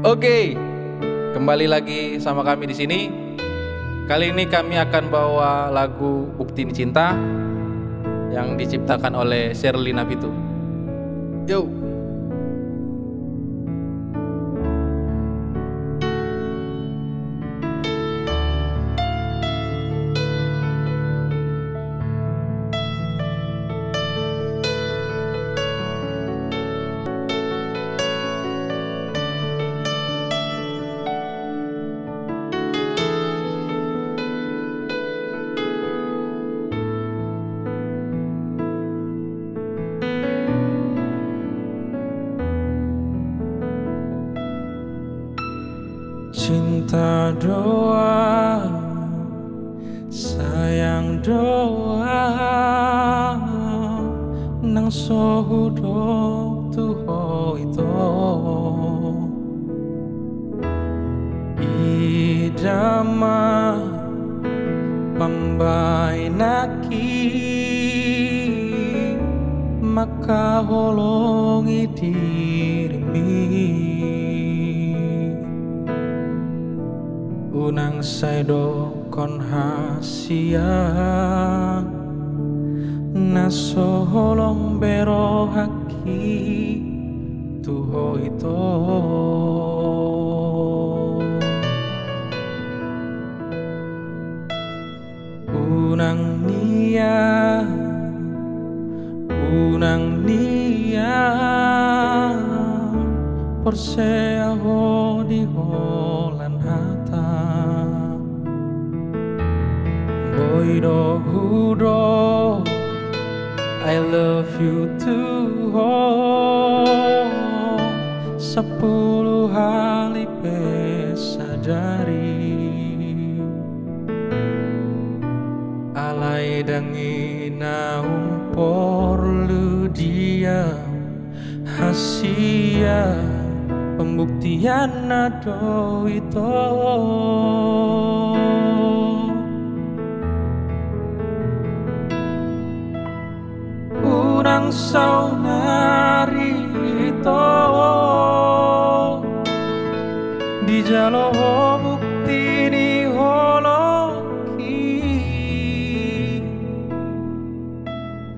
Oke, kembali lagi sama kami di sini. Kali ini kami akan bawa lagu Bukti Ini Cinta yang diciptakan oleh Sherlina Pitu. Yo. Cinta doa, sayang doa, nang sohudok tuho ito. Idama pambay naki, makaholongi dirimi. Unang saido kon hasia nasoholong bero haki tuho ito. Unang nia porseaho di holan hata. Boydo hudo, I love you too. Sepuluh hari pesadari, alai dangi umpor lu dia hasia pembuktian nado itu. Urang saunari itu di jalo bukti di holoki.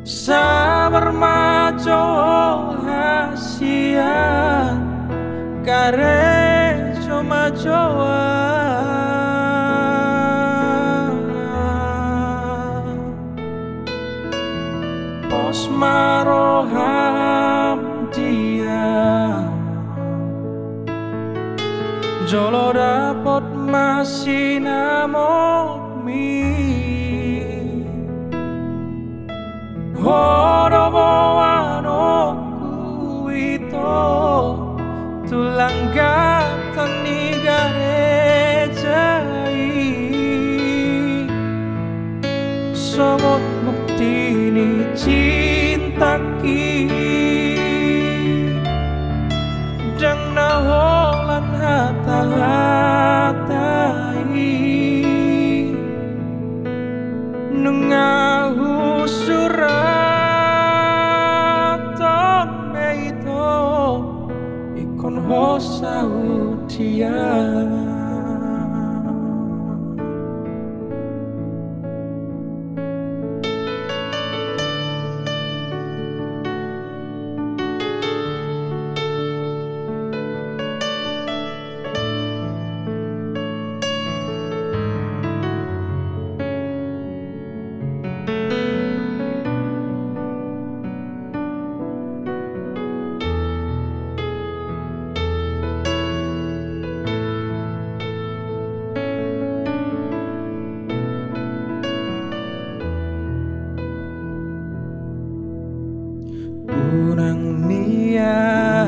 Sabar maco hasia kare cuma coa. Pos maroham dia jolo dapot masih namomi. Hodo bawanoku itu tulang gatan ni garejai. Somot bukti ni cinta ki jang naholan hata-hatai nungahu suraton beito ikon hosa utia. Unang nia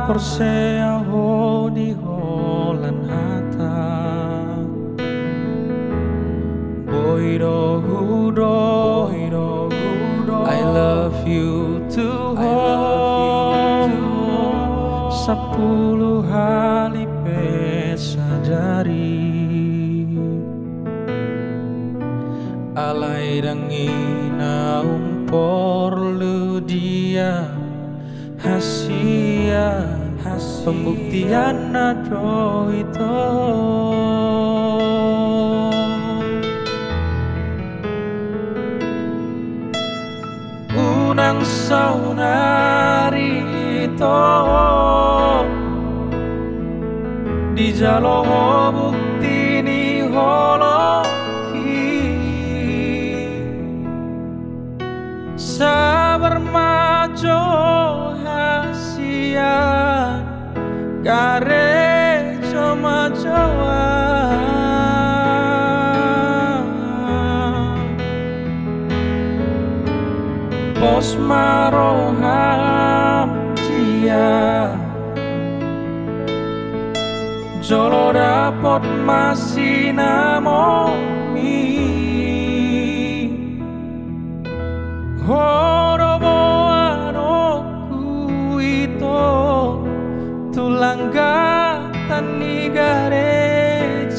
porseaho di holan hata. Boydo hudo, I love you too. Sepuluh hari pesadari, alai dangi naum perlu dia hasia pembuktian ado itu unang saunari itu di jalo bukti ni holoki sabar majo hasia kare cuma jawa pos maroham dia jolo dapot masih namomi horobo anoku itu tulang gatan ni garejai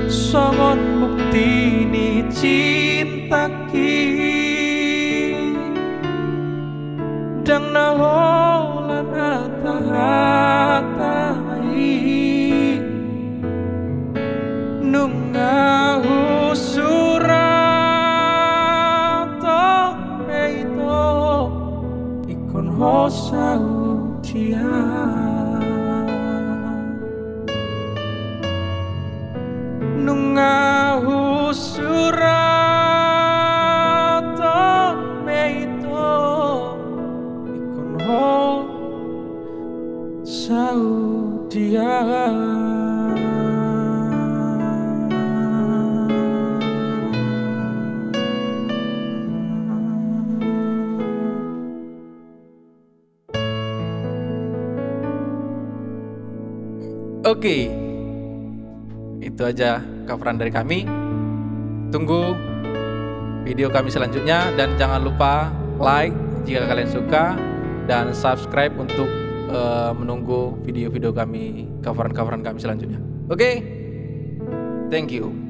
songon bukti ni cintaki dang naholan atahatai nungahu surato peito ikon hosau dia nungahu surato peito ikon hosau dia. Oke, itu aja coveran dari kami. Tunggu video kami selanjutnya dan jangan lupa like jika kalian suka dan subscribe untuk menunggu video-video kami, coveran-coveran kami selanjutnya. Oke, thank you.